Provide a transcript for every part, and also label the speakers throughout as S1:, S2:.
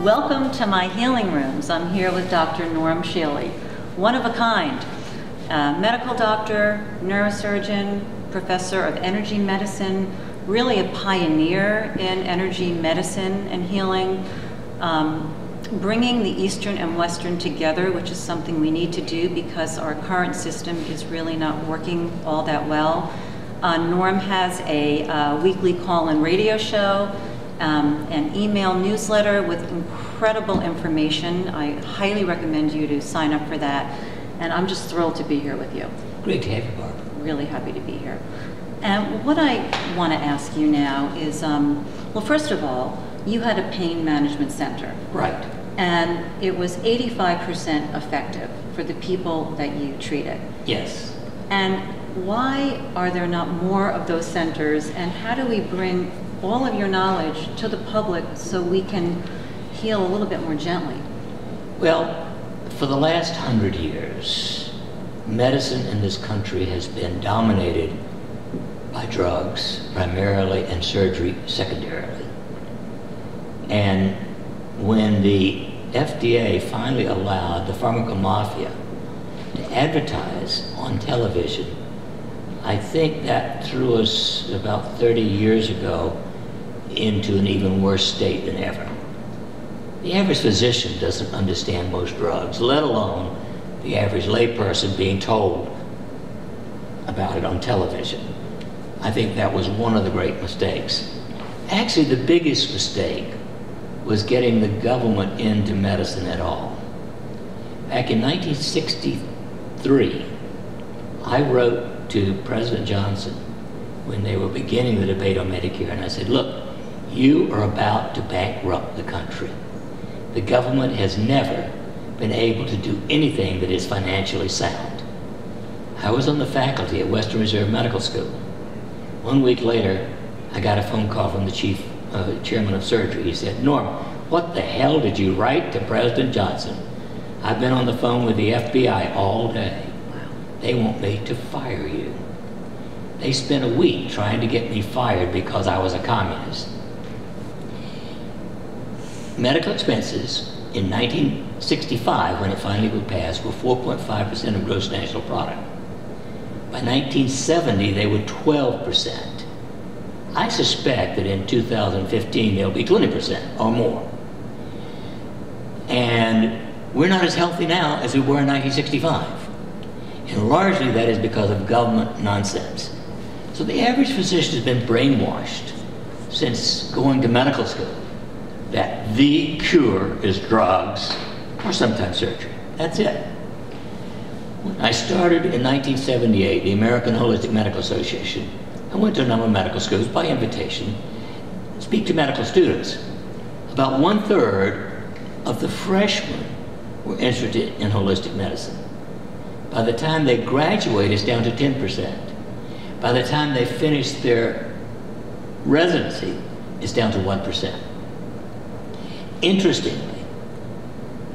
S1: Welcome to my healing rooms. I'm here with Dr. Norm Shealy, one of a kind, medical doctor, neurosurgeon, professor of energy medicine, really a pioneer in energy medicine and healing, bringing the Eastern and Western together, which is something we need to do because our current system is really not working all that well. Norm has a weekly call-in radio show, an email newsletter with incredible information. I highly recommend you to sign up for that. And I'm just thrilled to be here with you.
S2: Great to have you, Barbara.
S1: Really happy to be here. And what I want to ask you now is, well, first of all, you had a pain management center.
S2: Right.
S1: And it was 85% effective for the people that you treated.
S2: Yes.
S1: And why are there not more of those centers, and how do we bring all of your knowledge to the public so we can heal a little bit more gently?
S2: Well, for the last 100 years, medicine in this country has been dominated by drugs primarily and surgery secondarily. And when the FDA finally allowed the pharmacomafia to advertise on television, I think that threw us about 30 years ago into an even worse state than ever. The average physician doesn't understand most drugs, let alone the average layperson being told about it on television. I think that was one of the great mistakes. Actually, the biggest mistake was getting the government into medicine at all. Back in 1963, I wrote to President Johnson when they were beginning the debate on Medicare, and I said, look, you are about to bankrupt the country. The government has never been able to do anything that is financially sound. I was on the faculty at Western Reserve Medical School. 1 week later, I got a phone call from the chairman of surgery. He said, Norm, what the hell did you write to President Johnson? I've been on the phone with the FBI all day. They want me to fire you. They spent a week trying to get me fired because I was a communist. Medical expenses in 1965, when it finally was passed, were 4.5% of gross national product. By 1970, they were 12%. I suspect that in 2015, they'll be 20% or more. And we're not as healthy now as we were in 1965. And largely that is because of government nonsense. So the average physician has been brainwashed since going to medical school that the cure is drugs or sometimes surgery. That's it. When I started in 1978, the American Holistic Medical Association, I went to a number of medical schools by invitation, speak to medical students. About 1/3 of the freshmen were interested in holistic medicine. By the time they graduate, it's down to 10%. By the time they finish their residency, it's down to 1%. Interestingly,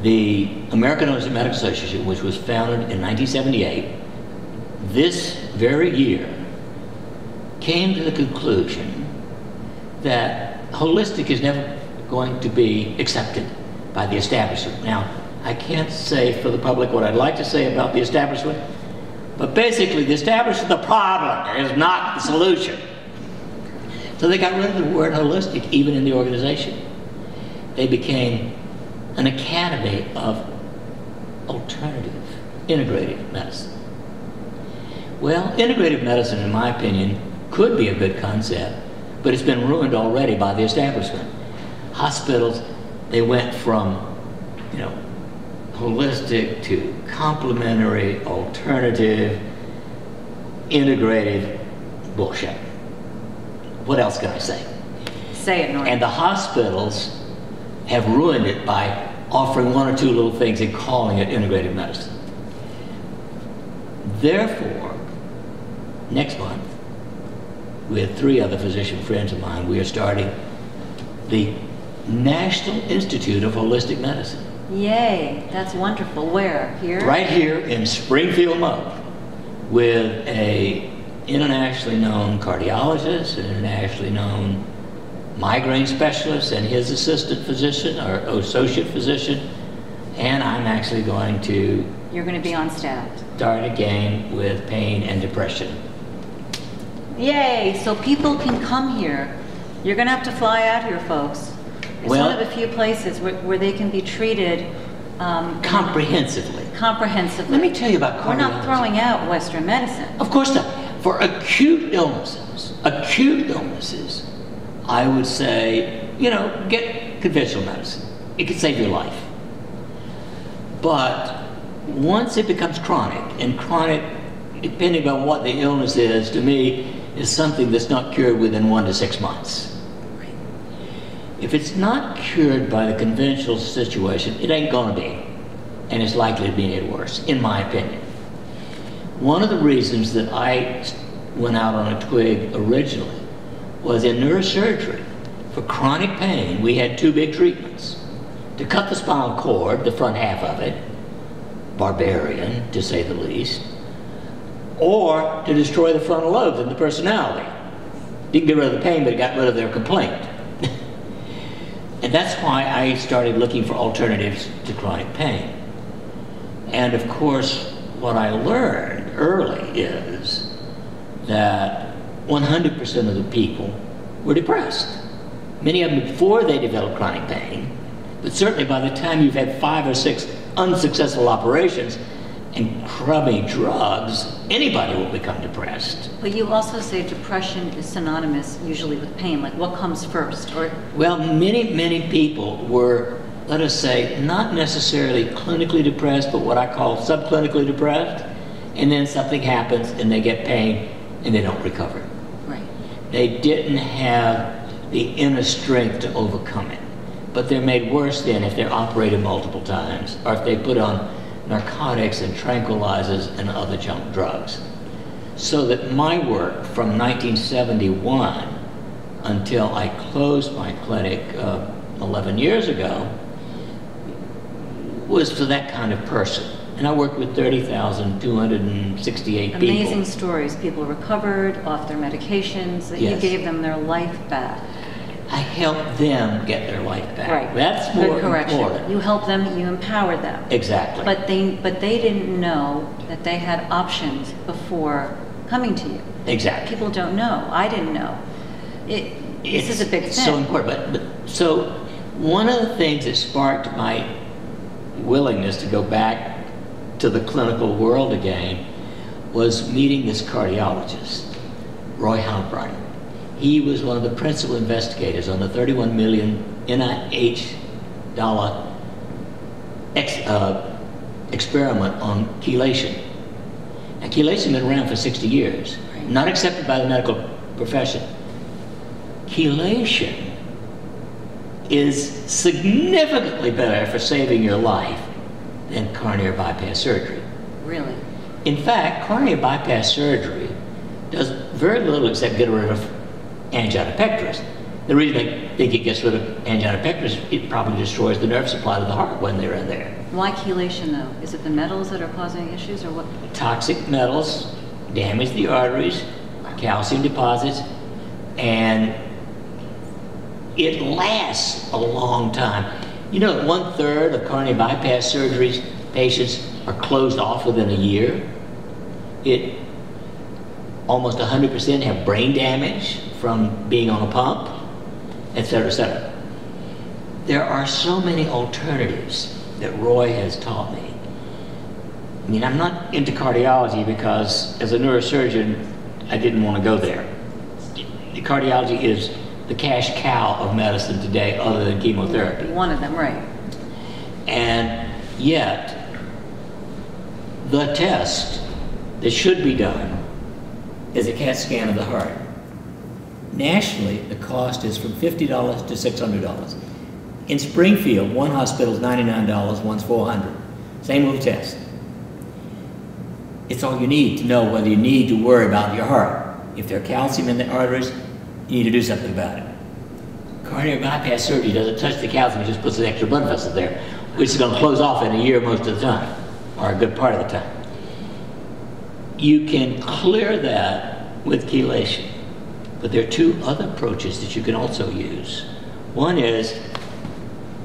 S2: the American Holistic Medical Association, which was founded in 1978, this very year, came to the conclusion that holistic is never going to be accepted by the establishment. Now, I can't say for the public what I'd like to say about the establishment, but basically the establishment is the problem, is not the solution. So they got rid of the word holistic even in the organization. They became an academy of alternative, integrative medicine. Well, integrative medicine, in my opinion, could be a good concept, but it's been ruined already by the establishment. Hospitals, they went from, holistic to complementary, alternative, integrative bullshit. What else can I say?
S1: Say it, Norm.
S2: And the hospitals have ruined it by offering one or two little things and calling it integrative medicine. Therefore, next month, with 3 other physician friends of mine, we are starting the National Institute of Holistic Medicine.
S1: Yay, that's wonderful. Where? Here?
S2: Right here in Springfield, Mo, with a internationally known cardiologist, an internationally known migraine specialist and his assistant physician or associate physician, and I'm actually going to...
S1: You're going to be on staff.
S2: Start again with pain and depression.
S1: Yay! So people can come here. You're going to have to fly out here, folks. It's one of the few places where they can be treated
S2: comprehensively.
S1: Comprehensively.
S2: Let me tell you about cardiology.
S1: We're not throwing out Western medicine.
S2: Of course not. For acute illnesses, I would say, you know, get conventional medicine. It can save your life. But once it becomes chronic, and chronic, depending on what the illness is, to me, is something that's not cured within 1 to 6 months. If it's not cured by the conventional situation, it ain't gonna be. And it's likely to be made worse, in my opinion. One of the reasons that I went out on a twig originally was in neurosurgery. For chronic pain, we had 2 big treatments. To cut the spinal cord, the front half of it, barbarian, to say the least, or to destroy the frontal lobes and the personality. Didn't get rid of the pain, but it got rid of their complaint. And that's why I started looking for alternatives to chronic pain. And of course, what I learned early is that 100% of the people were depressed. Many of them before they developed chronic pain, but certainly by the time you've had 5 or 6 unsuccessful operations and crummy drugs, anybody will become depressed.
S1: But you also say depression is synonymous usually with pain. Like, what comes first? Or
S2: well, many people were, let us say, not necessarily clinically depressed, but what I call subclinically depressed, and then something happens and they get pain and they don't recover.
S1: Right.
S2: They didn't have the inner strength to overcome it. But they're made worse then if they're operated multiple times, or if they put on narcotics and tranquilizers and other junk drugs. So that my work from 1971 until I closed my clinic 11 years ago was for that kind of person. And I worked with 30,268 people.
S1: Amazing stories. People recovered off their medications, that you gave them their life back.
S2: I helped them get their life back.
S1: Right.
S2: That's more
S1: important. You helped them, you empowered them.
S2: Exactly.
S1: But they didn't know that they had options before coming to you.
S2: Exactly.
S1: People don't know. I didn't know. This is a big thing.
S2: It's so important. But so one of the things that sparked my willingness to go back to the clinical world again was meeting this cardiologist, Roy Halpern. He was one of the principal investigators on the $31 million NIH experiment on chelation. Now, chelation has been around for 60 years, not accepted by the medical profession. Chelation is significantly better for saving your life than coronary bypass surgery.
S1: Really?
S2: In fact, coronary bypass surgery does very little except get rid of angina pectoris. The reason I think it gets rid of angina pectoris, it probably destroys the nerve supply to the heart when they're in there.
S1: Why chelation, though? Is it the metals that are causing issues, or what?
S2: Toxic metals damage the arteries, calcium deposits, and it lasts a long time. You know, 1/3 of coronary bypass surgeries patients are closed off within a year. Almost 100% have brain damage from being on a pump, et cetera, et cetera. There are so many alternatives that Roy has taught me. I mean, I'm not into cardiology because as a neurosurgeon, I didn't want to go there. The cardiology is the cash cow of medicine today other than chemotherapy.
S1: One of them, right.
S2: And yet, the test that should be done is a CAT scan of the heart. Nationally, the cost is from $50 to $600. In Springfield, one hospital is $99, one's $400. Same little test. It's all you need to know whether you need to worry about your heart. If there's calcium in the arteries, you need to do something about it. Coronary bypass surgery doesn't touch the calcium, it just puts an extra blood vessel there, which is going to close off in a year most of the time, or a good part of the time. You can clear that with chelation. But there are two other approaches that you can also use. One is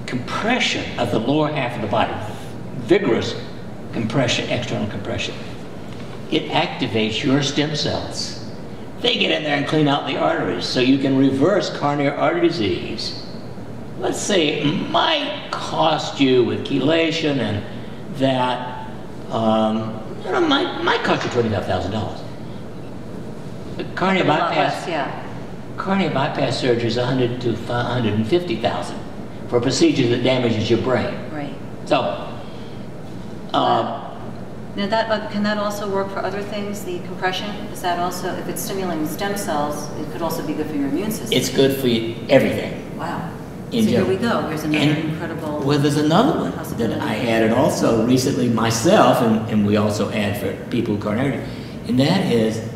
S2: compression of the lower half of the body, vigorous compression, external compression. It activates your stem cells. They get in there and clean out the arteries, so you can reverse coronary artery disease. Let's say it might cost you with chelation and that, might cost you $25,000. Coronary bypass, coronary bypass surgery is $100,000 to $150,000 for a procedure that damages your brain.
S1: Right.
S2: So,
S1: now that can that also work for other things? The compression, is that also, if it's stimulating stem cells, it could also be good for your immune system?
S2: it's good for everything.
S1: Wow. So
S2: In
S1: here
S2: general.
S1: we go. Here's another incredible.
S2: Well, there's another one that
S1: possibility.
S2: I added also recently myself, and we also add for people with coronary, and that is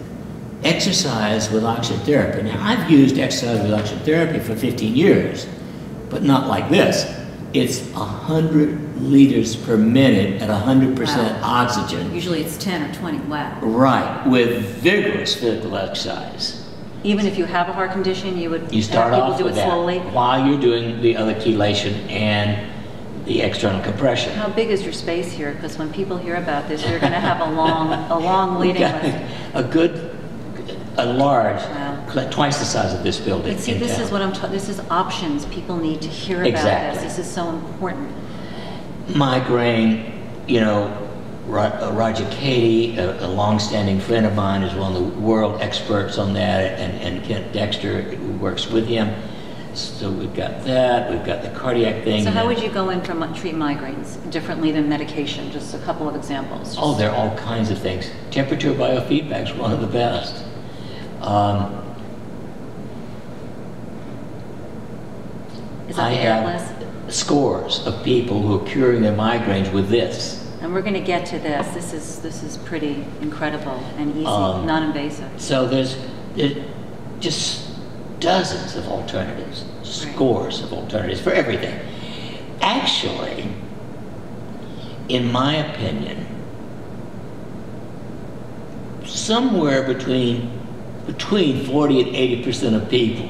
S2: exercise with oxygen therapy. Now, I've used exercise with oxygen therapy for 15 years, but not like this. It's 100 liters per minute at 100% oxygen.
S1: Usually it's 10 or 20. Wow.
S2: Right, with vigorous physical exercise.
S1: Even if you have a heart condition, you would
S2: You start
S1: have people
S2: off
S1: do
S2: with
S1: it
S2: that
S1: slowly.
S2: while you're doing the other chelation and the external compression.
S1: How big is your space here? Because when people hear about this, you're going to have a long waiting list.
S2: A large,
S1: Wow.
S2: twice the size of this building.
S1: But see,
S2: in
S1: this
S2: town.
S1: is what I'm talking. This is options. People need to hear about
S2: Exactly.
S1: this. This is so important.
S2: Migraine, Roger Cady, a long-standing friend of mine, is one of the world experts on that, and Kent Dexter, who works with him. So we've got that, we've got the cardiac thing.
S1: So how would you go in from treat migraines differently than medication? Just a couple of examples.
S2: Oh, there are all kinds of things. Temperature biofeedback is one of the best.
S1: Is that
S2: I
S1: the
S2: have
S1: Atlas?
S2: scores of people who are curing their migraines with this.
S1: And we're going to get to this. This is pretty incredible and easy, non-invasive.
S2: So there's just dozens of alternatives, scores of alternatives for everything. Actually, in my opinion, somewhere between 40 and 80% of people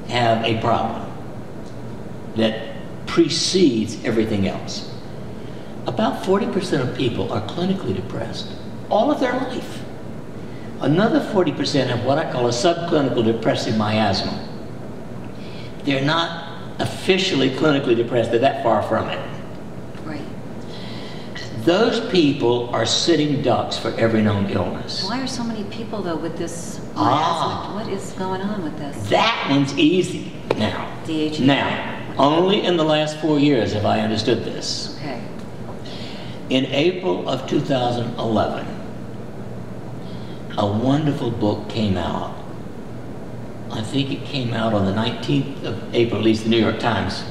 S2: have a problem that precedes everything else. About 40% of people are clinically depressed all of their life. Another 40% have what I call a subclinical depressive miasma. They're not officially clinically depressed, they're that far from it.
S1: Right.
S2: Those people are sitting ducks for every known illness.
S1: Why are so many people, though, with this miasma? What is going on with this?
S2: That one's easy now.
S1: DHE.
S2: Now, only in the last 4 years have I understood this.
S1: Okay.
S2: In April of 2011, a wonderful book came out. I think it came out on the 19th of April, at least the New York Times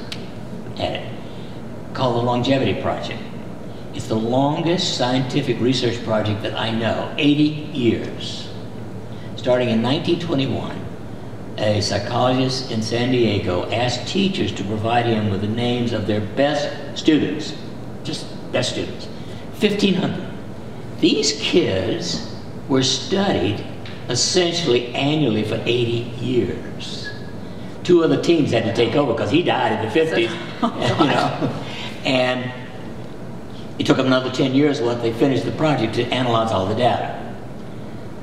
S2: had it, called The Longevity Project. It's the longest scientific research project that I know, 80 years. Starting in 1921, a psychologist in San Diego asked teachers to provide him with the names of their best students, just best students, 1,500. These kids were studied essentially annually for 80 years. 2 other teams had to take over because he died in the 50s, and it took them another 10 years once they finished the project to analyze all the data.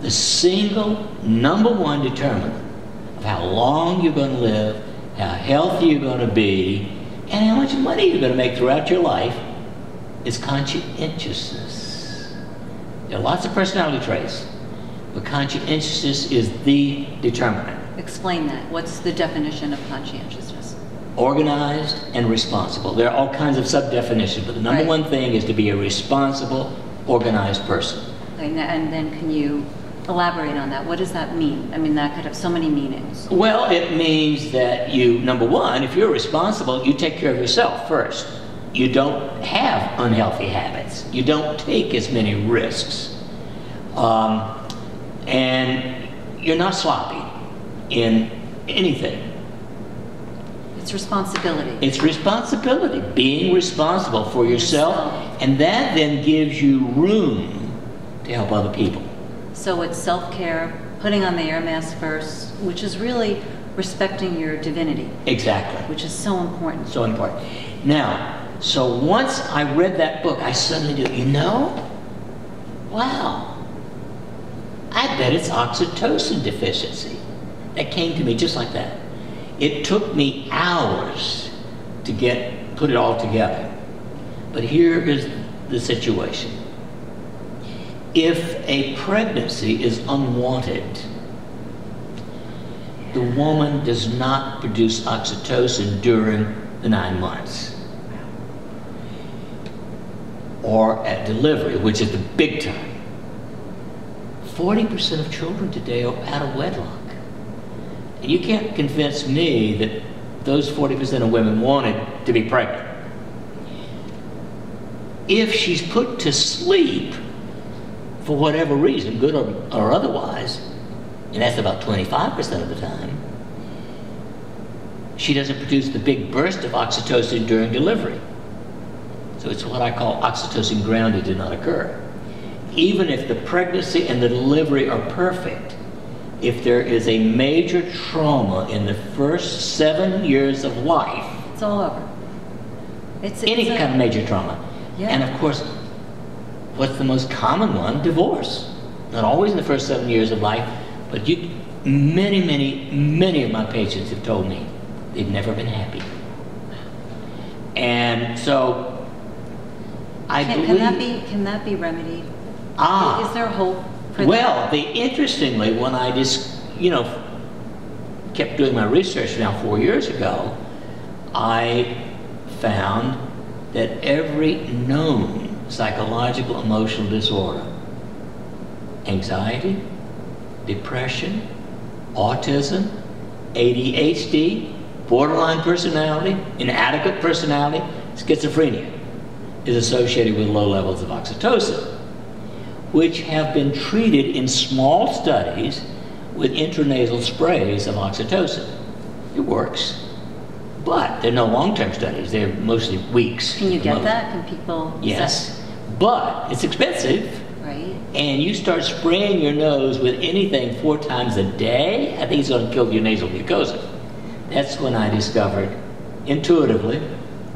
S2: The single #1 determinant of how long you're going to live, how healthy you're going to be, and how much money you're going to make throughout your life is conscientiousness. There are lots of personality traits, but conscientiousness is the determinant.
S1: Explain that. What's the definition of conscientiousness?
S2: Organized and responsible. There are all kinds of sub-definitions, but the number one thing is to be a responsible, organized person.
S1: Okay, and then can you elaborate on that? What does that mean? I mean, that could have so many meanings.
S2: Well, it means that you, number one, if you're responsible, you take care of yourself first. You don't have unhealthy habits. You don't take as many risks. And you're not sloppy in anything.
S1: It's responsibility.
S2: It's responsibility, being responsible for yourself, and that then gives you room to help other people.
S1: So it's self-care, putting on the air mask first, which is really respecting your divinity.
S2: Exactly.
S1: Which is so important.
S2: So important. Now, so once I read that book, I suddenly do, you know, wow, I bet it's oxytocin deficiency. That came to me just like that. It took me hours to put it all together. But here is the situation. If a pregnancy is unwanted, the woman does not produce oxytocin during the 9 months. Or at delivery, which is the big time. 40% of children today are out of wedlock. And you can't convince me that those 40% of women wanted to be pregnant. If she's put to sleep for whatever reason, good or otherwise, and that's about 25% of the time, she doesn't produce the big burst of oxytocin during delivery. So it's what I call oxytocin grounded did not occur. Even if the pregnancy and the delivery are perfect, if there is a major trauma in the first 7 years of life,
S1: it's all over.
S2: Any kind of major trauma.
S1: Yeah.
S2: And of course, what's the most common one? Divorce. Not always in the first 7 years of life, but many of my patients have told me they've never been happy. And so I believe...
S1: Can that be remedied?
S2: Ah.
S1: Is there hope for that?
S2: Well, interestingly, when I just, kept doing my research now 4 years ago, I found that every known psychological emotional disorder, anxiety, depression, autism, ADHD, borderline personality, inadequate personality, schizophrenia, is associated with low levels of oxytocin, which have been treated in small studies with intranasal sprays of oxytocin. It works, but there are no long-term studies. They're mostly weeks.
S1: Can you get that? Can people?
S2: Yes, but it's expensive.
S1: Right.
S2: And you start spraying your nose with anything 4 times a day, I think it's going to kill your nasal mucosa. That's when I discovered, intuitively,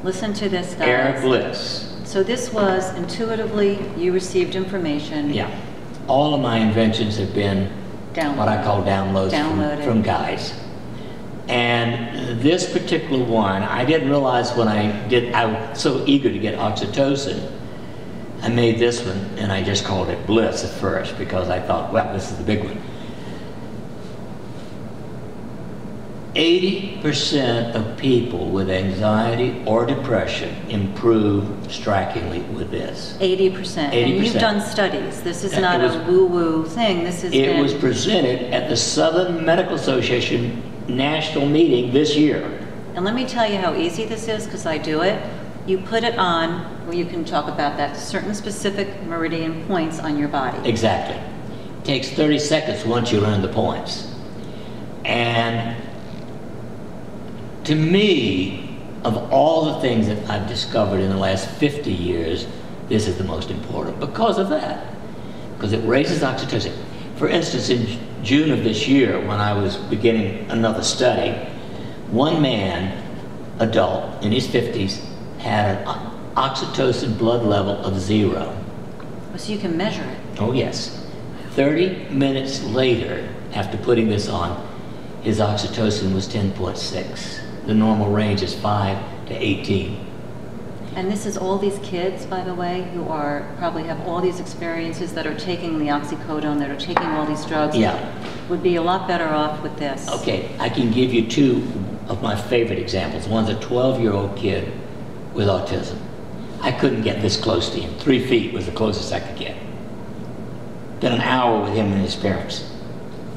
S1: listen to this, guys.
S2: Air Bliss.
S1: So this was intuitively, you received information.
S2: Yeah. All of my inventions have been what I call downloads from guys. And this particular one, I didn't realize when I was so eager to get oxytocin, I made this one and I just called it Bliss at first because I thought, well, this is the big one. 80% of people with anxiety or depression improve strikingly with this.
S1: 80%. And you've done studies. This is not a woo-woo thing. It
S2: was presented at the Southern Medical Association national meeting this year.
S1: And let me tell you how easy this is, because I do it. You put it on, where you can talk about that, certain specific meridian points on your body.
S2: Exactly. It takes 30 seconds once you learn the points. And to me, of all the things that I've discovered in the last 50 years, this is the most important because of that. Because it raises oxytocin. For instance, in June of this year, when I was beginning another study, one man, adult, in his 50s, had an oxytocin blood level of 0.
S1: So you can measure it.
S2: Oh, yes. 30 minutes later, after putting this on, his oxytocin was 10.6. The normal range is 5 to 18.
S1: And this is all these kids, by the way, who probably have all these experiences that are taking the oxycodone, that are taking all these drugs.
S2: Yeah.
S1: Would be a lot better off with this.
S2: Okay, I can give you 2 of my favorite examples. One's a 12-year-old kid with autism. I couldn't get this close to him. 3 feet was the closest I could get. Spent an hour with him and his parents.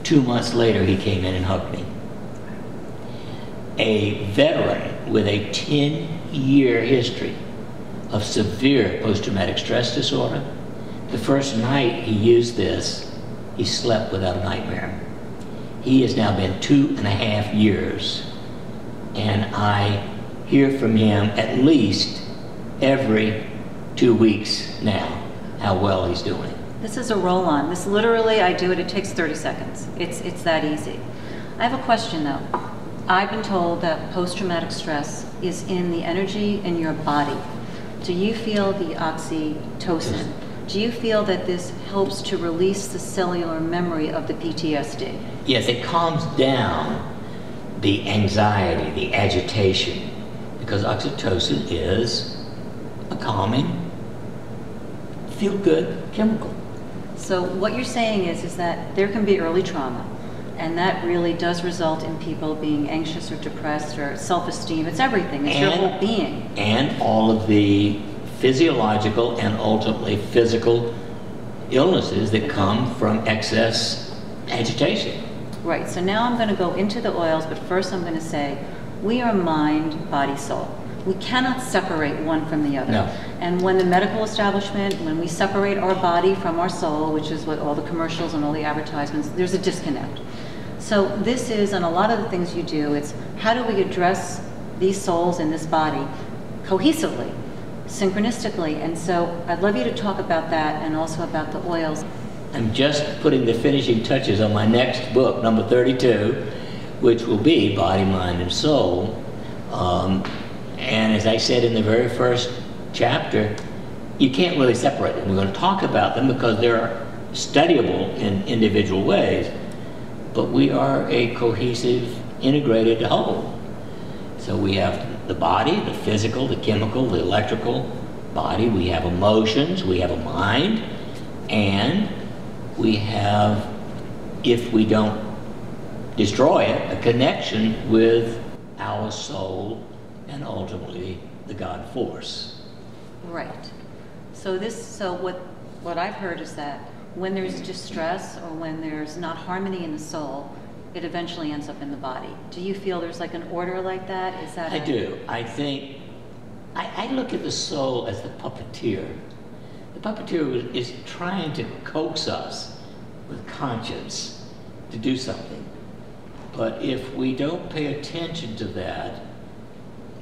S2: 2 months later, he came in and hugged me. A veteran with a 10-year history of severe post-traumatic stress disorder. The first night he used this, he slept without a nightmare. He has now been 2.5 years, and I hear from him at least every 2 weeks now how well he's doing.
S1: This is a roll-on. This literally, I do it, it takes 30 seconds. It's that easy. I have a question though. I've been told that post-traumatic stress is in the energy in your body. Do you feel the oxytocin? Do you feel that this helps to release the cellular memory of the PTSD?
S2: Yes, it calms down the anxiety, the agitation, because oxytocin is a calming, feel-good chemical.
S1: So what you're saying is that there can be early trauma, and that really does result in people being anxious or depressed or self-esteem. It's everything. It's your whole being.
S2: And all of the physiological and ultimately physical illnesses that come from excess agitation.
S1: Right. So now I'm going to go into the oils, but first I'm going to say we are mind, body, soul. We cannot separate one from the other.
S2: No.
S1: And when the medical establishment, when we separate our body from our soul, which is what all the commercials and all the advertisements, there's a disconnect. So this is, and a lot of the things you do, it's how do we address these souls in this body cohesively, synchronistically. And so I'd love you to talk about that and also about the oils.
S2: I'm just putting the finishing touches on my next book, number 32, which will be Body, Mind, and Soul. And as I said in the very first chapter, you can't really separate them. We're going to talk about them because they're studyable in individual ways, but we are a cohesive, integrated whole. So we have the body, the physical, the chemical, the electrical body. We have emotions, we have a mind, and we have, if we don't destroy it, a connection with our soul and ultimately the God force.
S1: Right. So what I've heard is that when there's distress or when there's not harmony in the soul, it eventually ends up in the body. Do you feel there's like an order like that? Is that
S2: I do. I think, I look at the soul as the puppeteer. The puppeteer is trying to coax us with conscience to do something. But if we don't pay attention to that,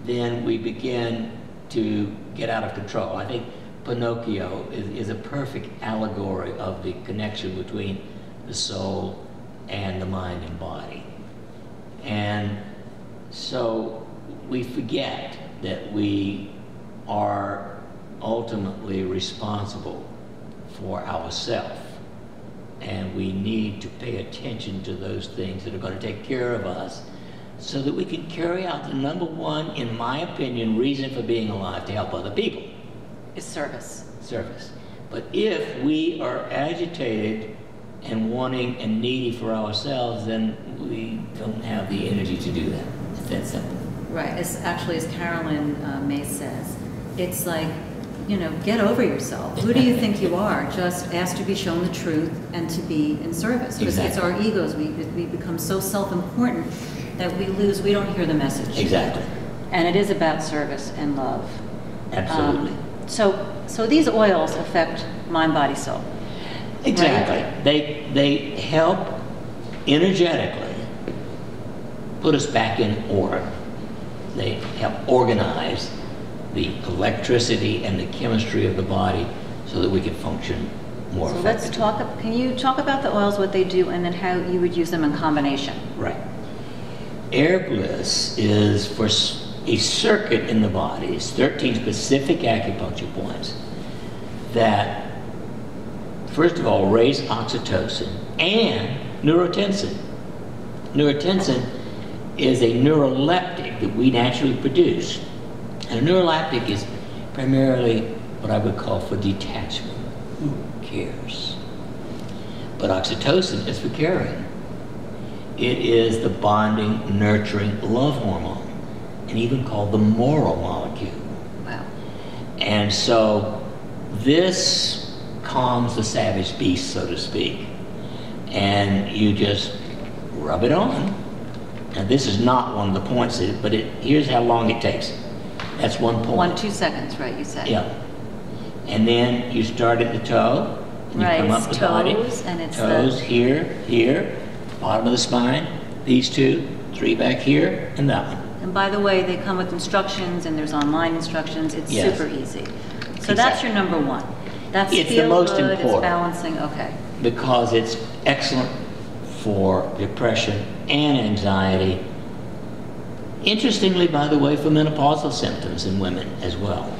S2: then we begin to get out of control. I think Pinocchio is a perfect allegory of the connection between the soul and the mind and body. And so we forget that we are ultimately responsible for ourselves. And we need to pay attention to those things that are going to take care of us so that we can carry out the number one, in my opinion, reason for being alive, to help other people.
S1: is service?
S2: Service. But if we are agitated and wanting and needy for ourselves, then we don't have the energy to do that. It's that simple.
S1: Right. As Carolyn May says, it's like, get over yourself. Who do you think you are? Just ask to be shown the truth and to be in service. Because it's our egos. We become so self-important that we don't hear the message.
S2: Exactly.
S1: And it is about service and love.
S2: Absolutely.
S1: So these oils affect mind, body, soul.
S2: Exactly.
S1: Right?
S2: They help energetically put us back in order. They help organize the electricity and the chemistry of the body so that we can function more effectively.
S1: So can you talk about the oils, what they do, and then how you would use them in combination?
S2: Right. Air bliss is for a circuit in the body. It's 13 specific acupuncture points that, first of all, raise oxytocin and neurotensin. Neurotensin is a neuroleptic that we naturally produce. And a neuroleptic is primarily what I would call for detachment. Who cares? But oxytocin is for caring. It is the bonding, nurturing love hormone, and even called the moral molecule.
S1: Wow. And
S2: so this calms the savage beast, so to speak. And you just rub it on. Now this is not one of the points, but here's how long it takes. That's 1 point.
S1: 2 seconds, right, you said.
S2: Yeah. And then you start at the toe. And
S1: right,
S2: you come up
S1: it's
S2: the body.
S1: toes, and it's
S2: toes here, bottom of the spine, these 2, 3 back here, and that one.
S1: And by the way, they come with instructions, and there's online instructions. It's
S2: Yes.
S1: super easy. So that's your number 1. That's
S2: it's the most
S1: good,
S2: important.
S1: It's balancing, okay.
S2: Because it's excellent for depression and anxiety. Interestingly, by the way, for menopausal symptoms in women as well.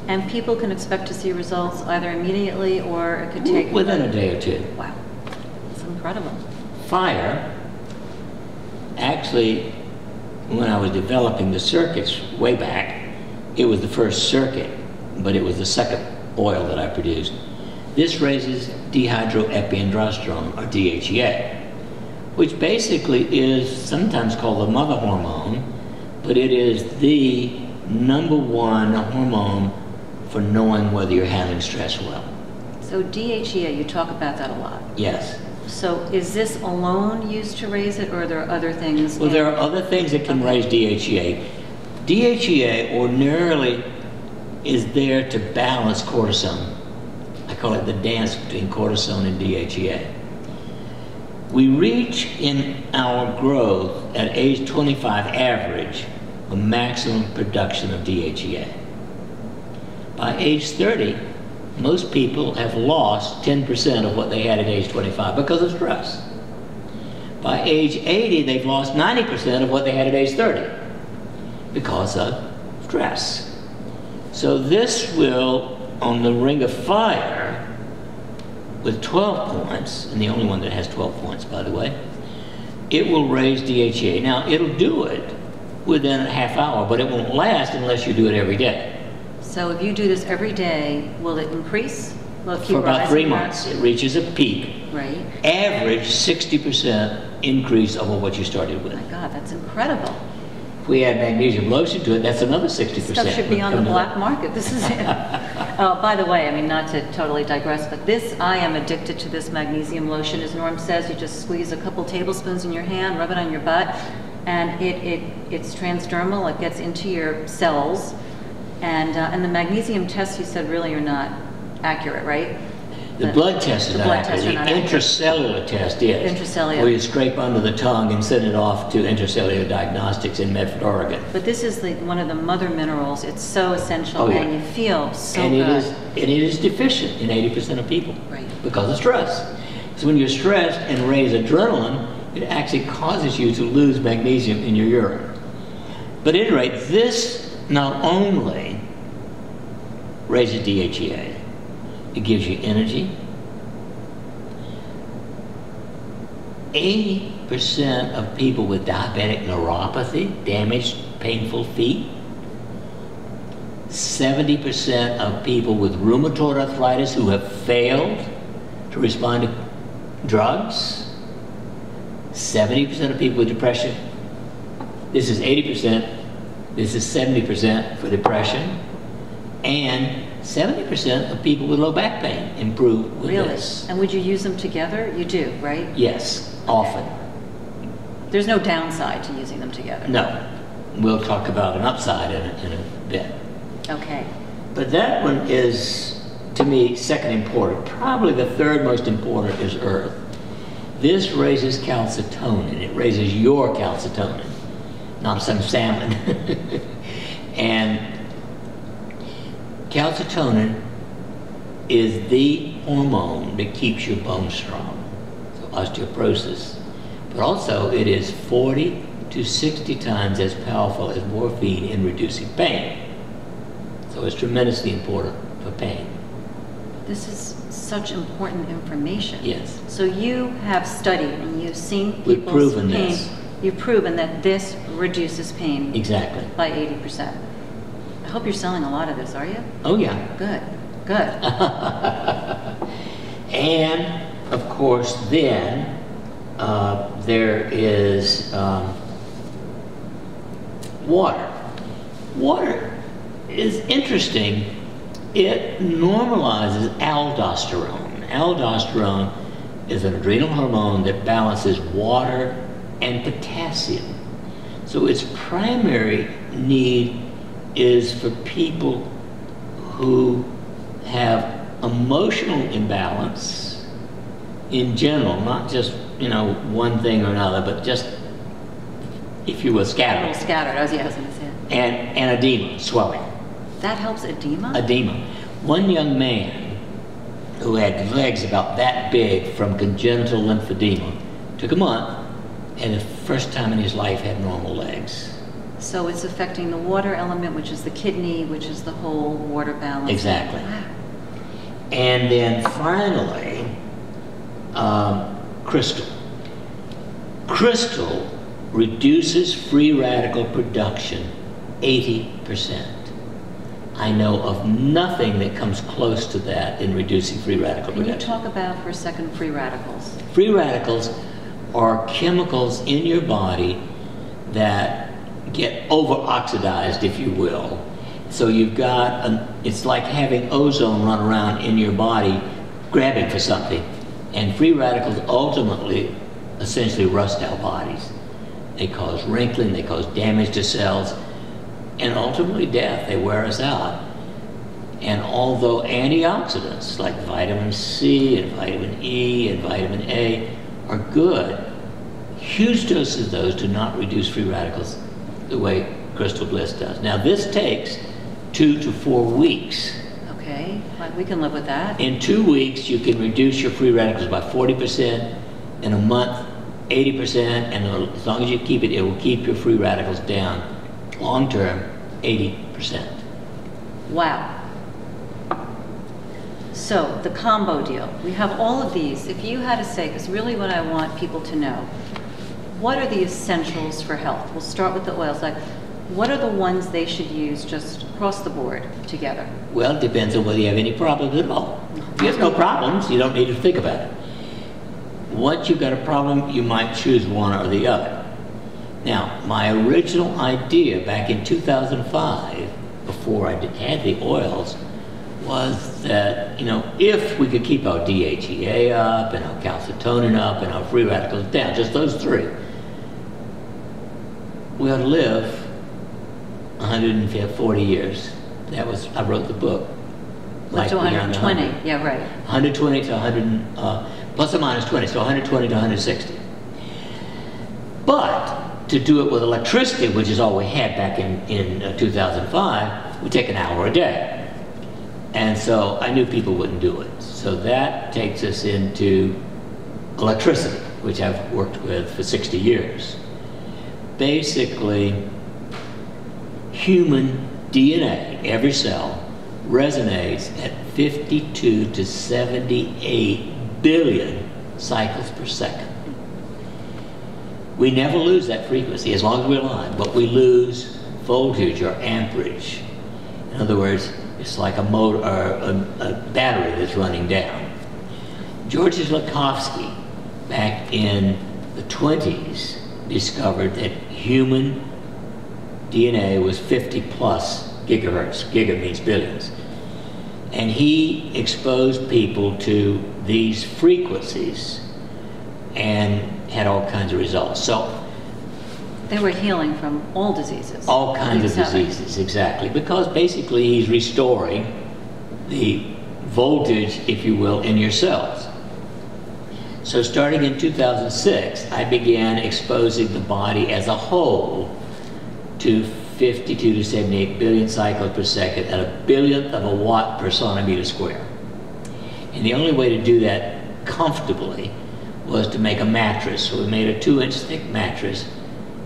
S1: And people can expect to see results either immediately or it could take...
S2: Within a day or two.
S1: Wow, that's incredible.
S2: Fire, actually, when I was developing the circuits way back, it was the first circuit, but it was the second oil that I produced. This raises dehydroepiandrosterone, or DHEA, which basically is sometimes called the mother hormone, but it is the #1 hormone for knowing whether you're handling stress well.
S1: So DHEA, you talk about that a lot.
S2: Yes.
S1: So is this alone used to raise it, or are there other things?
S2: Well, there are other things that can raise DHEA. DHEA ordinarily is there to balance cortisone. I call it the dance between cortisone and DHEA. We reach in our growth at age 25 average a maximum production of DHEA. By age 30, most people have lost 10% of what they had at age 25 because of stress. By age 80, they've lost 90% of what they had at age 30 because of stress. So this will, on the Ring of Fire, with 12 points, and the only one that has 12 points, by the way, it will raise DHEA. Now, it'll do it within a half hour, but it won't last unless you do it every day.
S1: So if you do this every day, will it increase? Will it keep
S2: For about 3
S1: rising?
S2: months, it reaches a peak.
S1: Right.
S2: Average 60% increase over what you started with.
S1: Oh my God, that's incredible.
S2: If we add magnesium lotion to it, that's another 60%.
S1: Stuff should be on the black market. This is it. Oh, by the way, I mean, not to totally digress, but this, I am addicted to this magnesium lotion. As Norm says, you just squeeze a couple tablespoons in your hand, rub it on your butt, and it's transdermal. It gets into your cells. And the magnesium tests, you said, really are not accurate, right?
S2: The blood test is not accurate. The intracellular test is.
S1: Intracellular.
S2: Where you scrape under the tongue and send it off to intracellular diagnostics in Medford, Oregon.
S1: But this is one of the mother minerals. It's so essential,
S2: Oh, yeah.
S1: and you feel so
S2: and
S1: good.
S2: It is deficient in 80% of people.
S1: Right.
S2: Because of stress. So when you're stressed and raise adrenaline, it actually causes you to lose magnesium in your urine. But at any rate, this not only raises DHEA, it gives you energy. 80% of people with diabetic neuropathy, damaged, painful feet. 70% of people with rheumatoid arthritis who have failed to respond to drugs. 70% of people with depression. This is 80%. This is 70% for depression. And 70% of people with low back pain improve with this.
S1: And would you use them together? You do, right?
S2: Yes, often.
S1: There's no downside to using them together.
S2: No. We'll talk about an upside in a bit.
S1: Okay.
S2: But that one is, to me, second important. Probably the third most important is earth. This raises calcitonin. It raises your calcitonin, not some salmon. And calcitonin is the hormone that keeps your bones strong, so osteoporosis. But also it is 40 to 60 times as powerful as morphine in reducing pain. So it's tremendously important for pain.
S1: This is such important information.
S2: Yes.
S1: So you have studied and you've seen
S2: We've
S1: people's
S2: proven
S1: pain.
S2: this.
S1: You've proven that this reduces pain
S2: Exactly.
S1: by 80%. I hope you're selling a lot of this, are you?
S2: Oh yeah.
S1: Good, good.
S2: And of course then there is water. Water is interesting. It normalizes aldosterone. Aldosterone is an adrenal hormone that balances water and potassium. So its primary need is for people who have emotional imbalance in general, not just, one thing or another, but just, if you will, scattered.
S1: A little scattered, I was going to say.
S2: And edema, swelling.
S1: That helps edema?
S2: Edema. One young man who had legs about that big from congenital lymphedema. Took a month, and the first time in his life had normal legs.
S1: So it's affecting the water element, which is the kidney, which is the whole water balance.
S2: Exactly.
S1: Wow.
S2: And then finally, crystal. Crystal reduces free radical production 80%. I know of nothing that comes close to that in reducing free radical
S1: Can you
S2: production.
S1: talk about, for a second, free radicals?
S2: Free radicals are chemicals in your body that get over-oxidized, if you will. So you've got, it's like having ozone run around in your body, grabbing for something. And free radicals ultimately, essentially rust our bodies. They cause wrinkling, they cause damage to cells, and ultimately death. They wear us out. And although antioxidants like vitamin C and vitamin E and vitamin A are good, huge doses of those do not reduce free radicals the way Crystal Bliss does. Now this takes 2 to 4 weeks.
S1: Okay, like we can live with that.
S2: In 2 weeks, you can reduce your free radicals by 40%. In a month, 80%, and as long as you keep it, it will keep your free radicals down. Long term, 80%.
S1: Wow. So the combo deal, we have all of these. If you had to say, because really what I want people to know, what are the essentials for health? We'll start with the oils. Like, what are the ones they should use just across the board together?
S2: Well, it depends on whether you have any problems at all. If you have no problems, you don't need to think about it. Once you've got a problem, you might choose one or the other. Now, my original idea back in 2005, before I had the oils, was that, if we could keep our DHEA up and our calcitonin up and our free radicals down, just those three, we ought to live 140 years. I wrote the book.
S1: Like to 120, yeah, right.
S2: 120 to 100, plus or minus 20, so 120 to 160. But to do it with electricity, which is all we had back in 2005, would take an hour a day. And so I knew people wouldn't do it. So that takes us into electricity, which I've worked with for 60 years. Basically, human DNA, every cell, resonates at 52 to 78 billion cycles per second. We never lose that frequency as long as we're alive, but we lose voltage or amperage. In other words, it's like a motor or a battery that's running down. George Lakhovsky, back in the 20s, discovered that human DNA was 50 plus gigahertz. Giga means billions. And he exposed people to these frequencies and had all kinds of results. So
S1: they were healing from all diseases.
S2: All kinds of diseases, exactly. Because basically he's restoring the voltage, if you will, in your cells. So starting in 2006, I began exposing the body as a whole to 52 to 78 billion cycles per second at a billionth of a watt per centimeter square. And the only way to do that comfortably was to make a mattress. So we made a 2-inch thick mattress,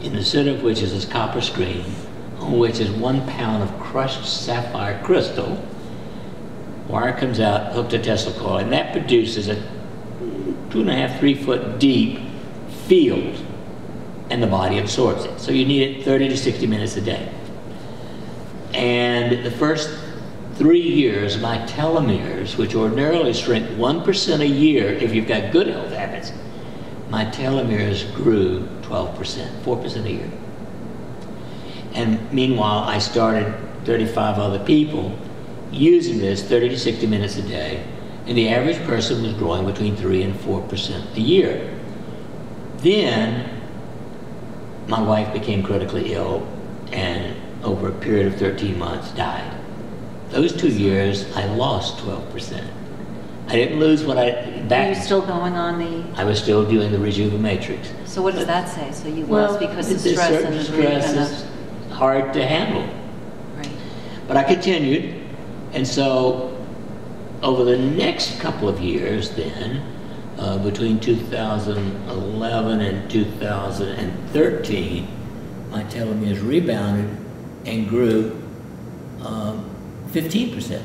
S2: in the center of which is this copper screen, on which is 1 pound of crushed sapphire crystal. Wire comes out, hooked to Tesla coil, and that produces a 2.5, 3 foot deep field, and the body absorbs it. So you need it 30 to 60 minutes a day. And the first 3 years, my telomeres, which ordinarily shrink 1% a year if you've got good health habits, my telomeres grew 12%, 4% a year. And meanwhile, I started 35 other people using this 30 to 60 minutes a day, and the average person was growing between 3 and 4% a year. Then my wife became critically ill, and over a period of 13 months died. Those 2 years, I lost 12%. I didn't lose what
S1: Are you still going on the...
S2: I was still doing the Rejuve-Matrix.
S1: So what does that say? So you lost because of stress and the
S2: stress is hard to handle.
S1: Right.
S2: But I continued, and so over the next couple of years then, between 2011 and 2013, my telomeres rebounded and grew 15%.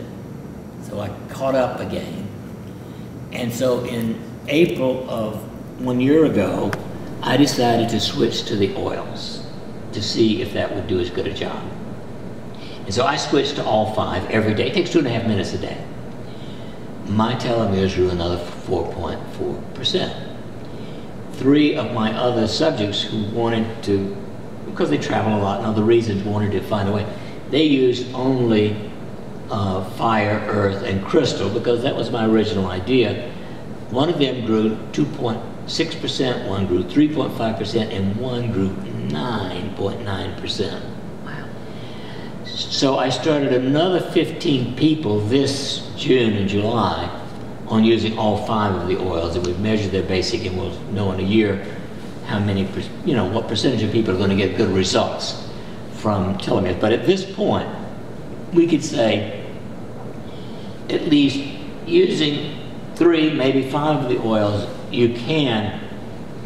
S2: So I caught up again. And so in April of 1 year ago, I decided to switch to the oils to see if that would do as good a job. And so I switched to all 5 every day. It takes 2.5 minutes a day. My telomeres grew another 4.4%. 3 of my other subjects who wanted to, because they travel a lot and other reasons, wanted to find a way, they used only fire, earth, and crystal, because that was my original idea. One of them grew 2.6%, one grew 3.5%, and one grew 9.9%.
S1: Wow.
S2: So I started another 15 people this June and July on using all 5 of the oils, and we've measured their basic, and we'll know in a year how many, what percentage of people are going to get good results from telomeres. But at this point, we could say at least using 3, maybe 5 of the oils, you can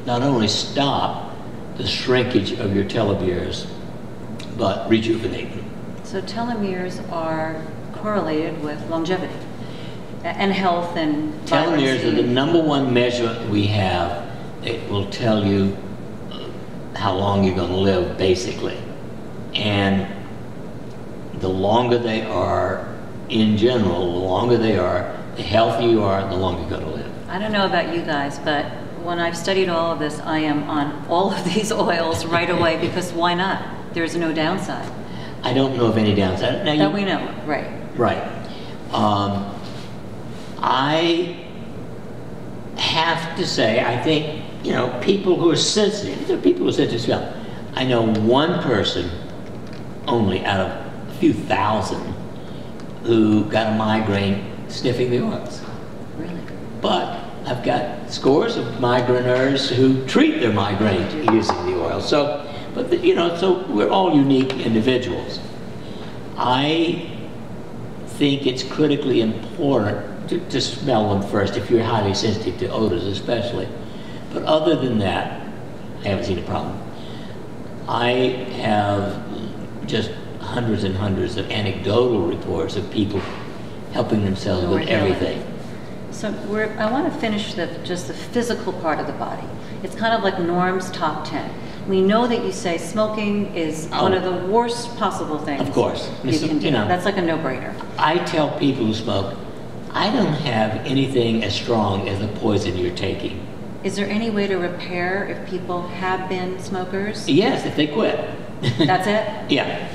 S2: not only stop the shrinkage of your telomeres, but rejuvenate them.
S1: So telomeres are correlated with longevity and health and
S2: Telomeres
S1: vibrancy.
S2: are the #1 measurement we have. It will tell you how long you're going to live, basically. And the longer they are, in general, the longer they are, the healthier you are, the longer you're going to live.
S1: I don't know about you guys, but when I've studied all of this, I am on all of these oils right away, because why not? There's no downside.
S2: I don't know of any downside. Now,
S1: That we know of, right.
S2: Right. I have to say, I think, people who are sensitive, there are people who are sensitive to smell. I know one person only out of a few thousand who got a migraine sniffing the oils.
S1: Really?
S2: But I've got scores of migraineurs who treat their migraine using the oil. So, so we're all unique individuals. I think it's critically important to smell them first if you're highly sensitive to odors especially. But other than that, I haven't seen a problem. I have just hundreds and hundreds of anecdotal reports of people helping themselves with everything.
S1: So I want to finish just the physical part of the body. It's kind of like Norm's top 10. We know that you say smoking is one of the worst possible things.
S2: Of course.
S1: You can do. That's like a no-brainer.
S2: I tell people who smoke, I don't have anything as strong as the poison you're taking.
S1: Is there any way to repair if people have been smokers?
S2: Yes, if they quit.
S1: That's it?
S2: Yeah.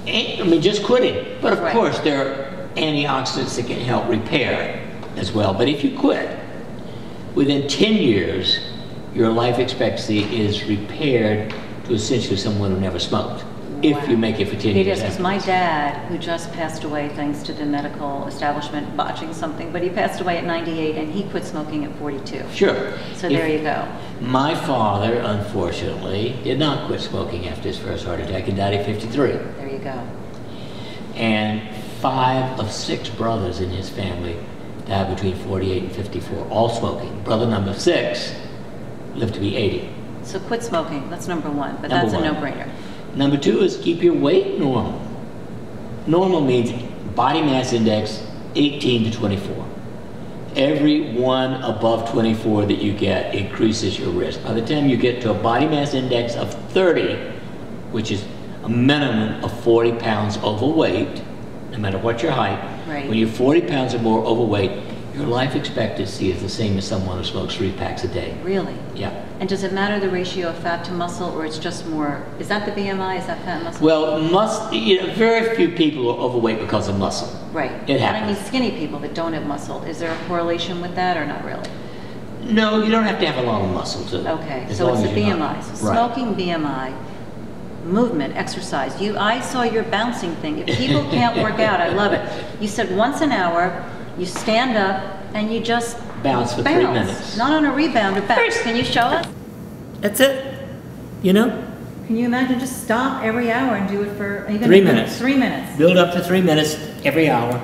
S2: I mean, just quitting. But of course, there are antioxidants that can help repair as well. But if you quit, within 10 years, your life expectancy is repaired to essentially someone who never smoked. If you make it for 10 years.
S1: It is, because my dad, who just passed away thanks to the medical establishment botching something, but he passed away at 98 and he quit smoking at 42.
S2: Sure.
S1: So there you go.
S2: My father, unfortunately, did not quit smoking after his first heart attack. He died at 53.
S1: There you go.
S2: And 5 of 6 brothers in his family died between 48 and 54, all smoking. Brother number 6 lived to be 80.
S1: So quit smoking, that's #1, but that's a no-brainer.
S2: Number 2 is keep your weight normal. Normal means body mass index 18 to 24. Every one above 24 that you get increases your risk. By the time you get to a body mass index of 30, which is a minimum of 40 pounds overweight, no matter what your height, when you're 40 pounds or more overweight, your life expectancy is the same as someone who smokes 3 packs a day.
S1: Really?
S2: Yeah.
S1: And does it matter the ratio of fat to muscle, or it's just more, is that the BMI, is that fat and muscle?
S2: Well, very few people are overweight because of muscle.
S1: Right.
S2: It happens.
S1: But I mean skinny people that don't have muscle, is there a correlation with that or not really?
S2: No, you don't have to have a lot of muscle to.
S1: Okay, so it's the BMI. So smoking, BMI, movement, exercise. I saw your bouncing thing. If people can't work out, I love it. You said once an hour, you stand up and you just
S2: bounce for 3 minutes.
S1: Not on a rebound, a bounce. Can you show us?
S2: That's it.
S1: Can you imagine just stop every hour and do it for even
S2: 3 minutes.
S1: 3 minutes.
S2: Build up to 3 minutes every hour.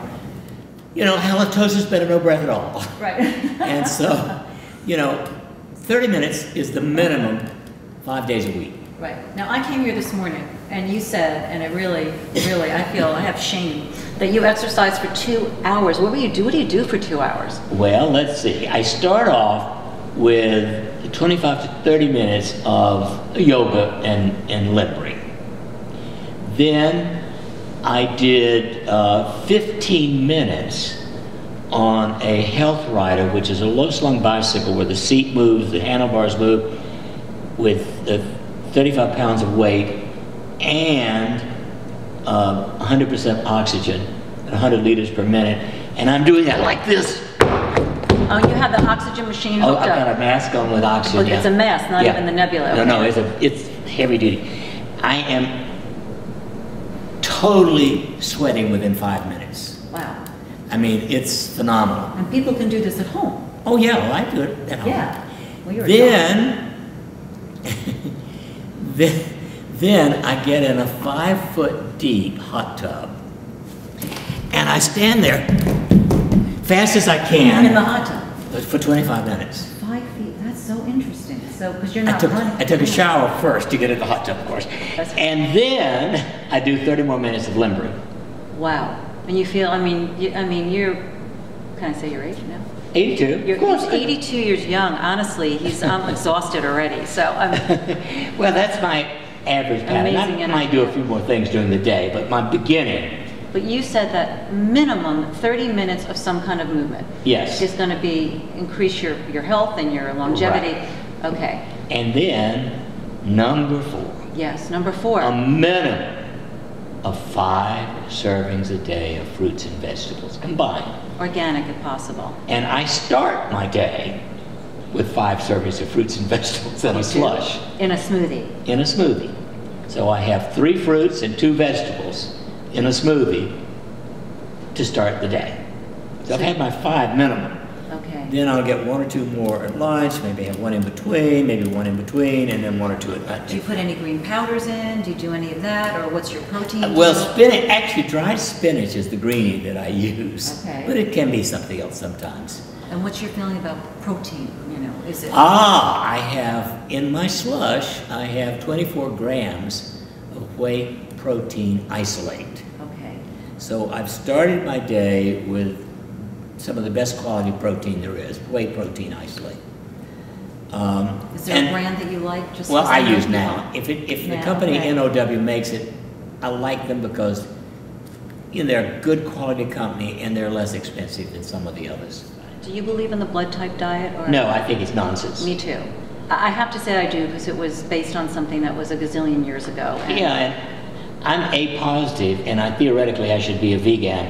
S2: you know, halitosis is better, no breath at all.
S1: Right.
S2: And so, you know, 30 minutes is the minimum 5 days a week.
S1: Right. Now, I came here this morning, and you said, and it really, I feel I have shame, that you exercise for 2 hours. What do you do for 2 hours?
S2: Well, let's see. I start off with 25 to 30 minutes of yoga and limbering. Then I did 15 minutes on a health rider, which is a low-slung bicycle where the seat moves, the handlebars move, with 35 pounds of weight and 100% oxygen at 100 liters per minute. And I'm doing that like this.
S1: Oh, you have the oxygen machine hooked
S2: I've got
S1: up.
S2: a mask on with oxygen.
S1: Well, it's a mask, not even the nebula. Okay.
S2: No, it's heavy duty. I am totally sweating within 5 minutes.
S1: Wow.
S2: I mean, it's phenomenal.
S1: And people can do this at home.
S2: Oh yeah, well, I do it at home.
S1: Yeah. Well, you're
S2: then I get in a 5-foot deep hot tub, and I stand there fast as I can.
S1: in the hot tub
S2: for 25 minutes.
S1: 5 feet. That's so interesting. So, because you're not running.
S2: I took a shower first to get in the hot tub, of course, and then I do 30 more minutes of limbering.
S1: Wow. And you feel? I mean, you're. Can I say your age now?
S2: 82.
S1: You're
S2: of course.
S1: 82 years young. Honestly, I'm exhausted already. So I'm.
S2: Well, that's my average pattern. I might do a few more things during the day, but my beginning.
S1: But you said that minimum 30 minutes of some kind of movement.
S2: Yes.
S1: Is going to increase your health and your longevity.
S2: Right.
S1: Okay.
S2: And then number 4.
S1: Yes, number 4.
S2: A minimum of 5 servings a day of fruits and vegetables combined.
S1: Organic if possible.
S2: And I start my day with 5 servings of fruits and vegetables in a slush.
S1: In a smoothie.
S2: In a smoothie. So I have 3 fruits and 2 vegetables in a smoothie to start the day. So I've had my 5 minimum.
S1: Okay.
S2: Then I'll get 1 or 2 more at lunch, maybe have 1 in between, maybe 1 in between, and then 1 or 2 at night.
S1: Do you put any green powders in? Do you do any of that? Or what's your protein?
S2: Well, spinach, actually dried spinach is the greenie that I use.
S1: Okay.
S2: But it can be something else sometimes.
S1: And what's your feeling about protein? You know, is it?
S2: I have, in my slush, I have 24 grams of whey protein isolate.
S1: Okay.
S2: So I've started my day with some of the best quality protein there is, whey protein isolate.
S1: Is there a brand that you like? Just
S2: well, I use now. If the company
S1: okay.
S2: NOW makes it, I like them because they're a good quality company and they're less expensive than some of the others.
S1: Do you believe in the blood type diet? Or?
S2: No, I think it's nonsense.
S1: Me too. I have to say I do because it was based on something that was a gazillion years ago.
S2: Yeah, and I'm A positive, and theoretically I should be a vegan.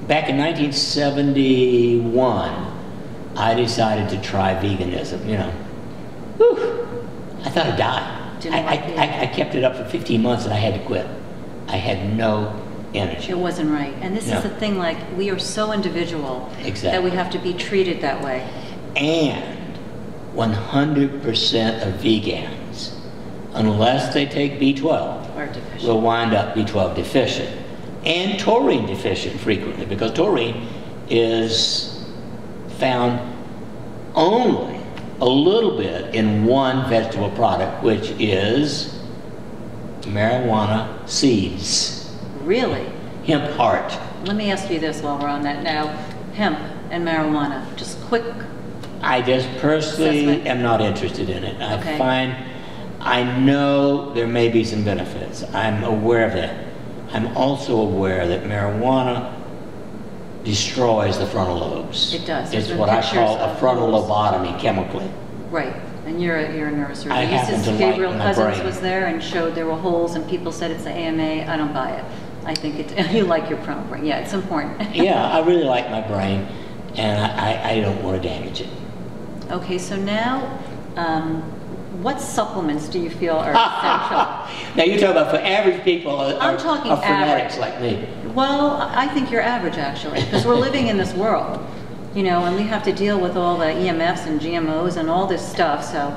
S2: Back in 1971, I decided to try veganism. Whew, I thought I'd die. I kept it up for 15 months and I had to quit. I had no energy.
S1: It wasn't right. And this is the thing, like, we are so individual that we have to be treated that way.
S2: And 100% of vegans, unless they take B12, will wind up B12 deficient. And taurine deficient frequently, because taurine is found only a little bit in one vegetable product, which is marijuana seeds.
S1: Really?
S2: Hemp heart.
S1: Let me ask you this while we're on that now. Hemp and marijuana, just quick.
S2: I just personally am not interested in it. I know there may be some benefits. I'm aware of that. I'm also aware that marijuana destroys the frontal lobes.
S1: It does.
S2: It's what I call a frontal lobotomy chemically.
S1: Right. And you're a neurosurgeon.
S2: I happen to like
S1: Gabriel
S2: my
S1: Cousins
S2: brain.
S1: was there and showed there were holes, and people said it's the AMA. I don't buy it. I think you like your frontal brain. Yeah, it's important.
S2: Yeah, I really like my brain, and I don't want to damage it.
S1: Okay, so now, what supplements do you feel are essential?
S2: Now you're talking about for average people or fanatics like me.
S1: Well, I think you're average, actually, because we're living in this world, and we have to deal with all the EMFs and GMOs and all this stuff, so.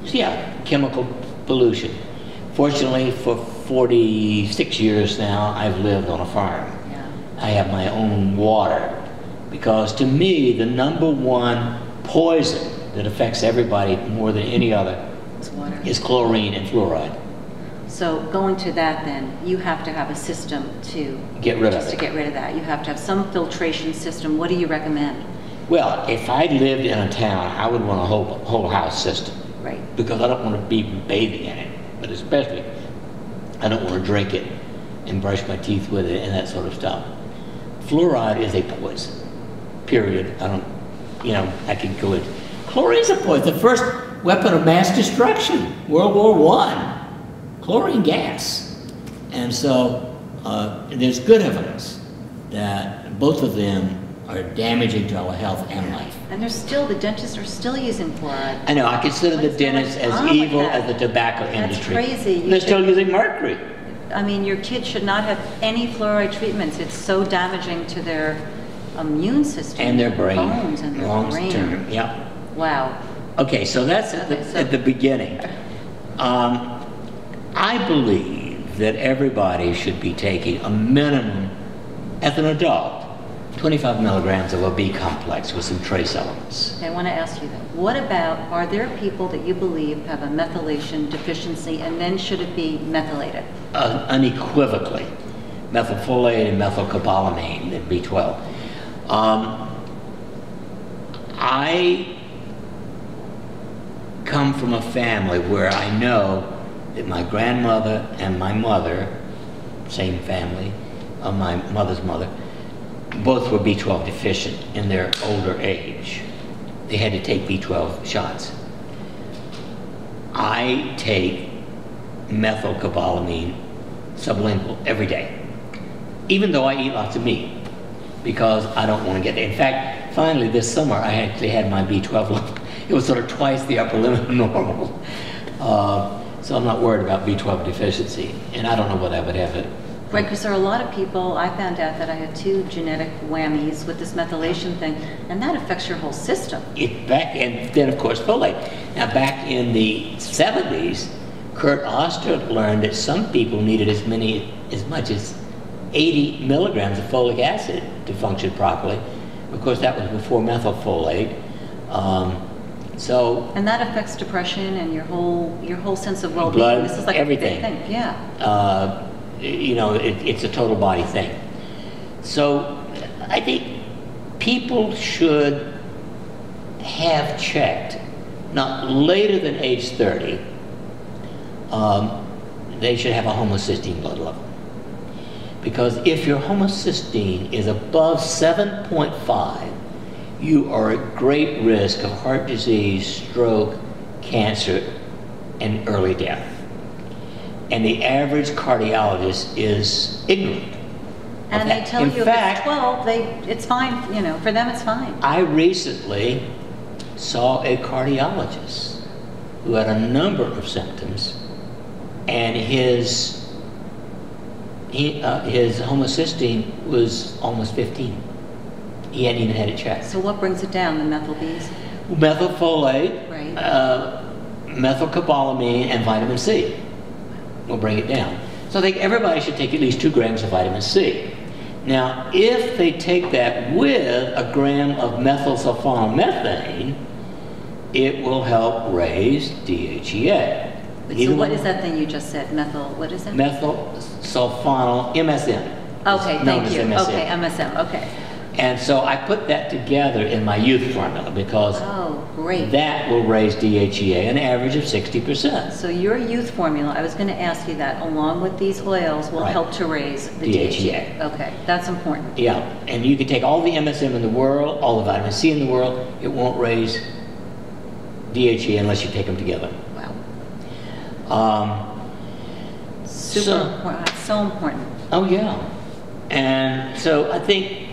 S2: Yeah, chemical pollution. Fortunately, for 46 years now, I've lived on a farm.
S1: Yeah.
S2: I have my own water. Because to me, the number one poison that affects everybody more than any other
S1: It's water.
S2: is chlorine and fluoride.
S1: So going to that then, you have to have a system to
S2: Get rid of
S1: just
S2: it.
S1: to get rid of that. You have to have some filtration system. What do you recommend?
S2: Well, if I lived in a town, I would want a whole house system.
S1: Right.
S2: Because I don't want to be bathing in it. But especially, I don't want to drink it and brush my teeth with it and that sort of stuff. Fluoride is a poison. Period. I can go into. Chlorine is a poison. The first weapon of mass destruction, World War I. Chlorine gas. And so there's good evidence that both of them are damaging to our health and life.
S1: And the dentists are still using fluoride.
S2: I know, I consider the
S1: What's going
S2: dentists as
S1: on with
S2: evil
S1: that?
S2: as the tobacco
S1: That's
S2: industry.
S1: crazy.
S2: They're still using mercury.
S1: I mean, your kids should not have any fluoride treatments. It's so damaging to their immune system.
S2: And their brain.
S1: Bones and their
S2: Long
S1: brain.
S2: term, yeah.
S1: Wow.
S2: Okay, so that's at the beginning. I believe that everybody should be taking a minimum, as an adult, 25 milligrams of a B complex with some trace elements.
S1: Okay, I want to ask you that. What about, are there people that you believe have a methylation deficiency, and then should it be methylated?
S2: Unequivocally. Methylfolate and methylcobalamin and B12. I come from a family where I know that my grandmother and my mother, same family, my mother's mother, both were B12 deficient in their older age. They had to take B12 shots. I take methylcobalamin sublingual every day, even though I eat lots of meat, because I don't want to get it. In fact, finally this summer I actually had my B12 level. It was sort of twice the upper limit of normal. So I'm not worried about B12 deficiency, and I don't know what I would have it.
S1: Right, because there are a lot of people, I found out that I had 2 genetic whammies with this methylation thing, and that affects your whole system.
S2: And then of course folate. Now back in the 70s, Kurt Oster learned that some people needed as much as 80 milligrams of folic acid to function properly. Of course, that was before methylfolate.
S1: And that affects depression and your whole sense of well-being.
S2: Blood,
S1: This is like
S2: everything.
S1: a big thing. Yeah.
S2: It's a total body thing. So I think people should have checked, not later than age 30, they should have a homocysteine blood level. Because if your homocysteine is above 7.5, you are at great risk of heart disease, stroke, cancer, and early death. And the average cardiologist is ignorant.
S1: And they tell you if it's 12, it's fine, for them it's fine.
S2: I recently saw a cardiologist who had a number of symptoms, and his homocysteine was almost 15. He hadn't even had it checked.
S1: So what brings it down, the methyl Bs?
S2: Methylfolate,
S1: Right.
S2: methylcobalamin, and vitamin C will bring it down. So I think everybody should take at least 2 grams of vitamin C. Now, if they take that with a gram of methylsulfonomethane, it will help raise DHEA.
S1: So what is that thing you just said? What is that?
S2: Methylsulfono, MSM.
S1: Okay,
S2: It's known
S1: thank
S2: as
S1: you.
S2: MSM.
S1: Okay, MSM, okay.
S2: And so I put that together in my youth formula because
S1: great.
S2: that will raise DHEA an average of 60%.
S1: So your youth formula, I was going to ask you that, along with these oils, will help to raise the DHEA. Okay, that's important.
S2: Yeah, and you can take all the MSM in the world, all the vitamin C in the world, it won't raise DHEA unless you take them together.
S1: Wow. Super important. So important.
S2: Oh yeah. And so I think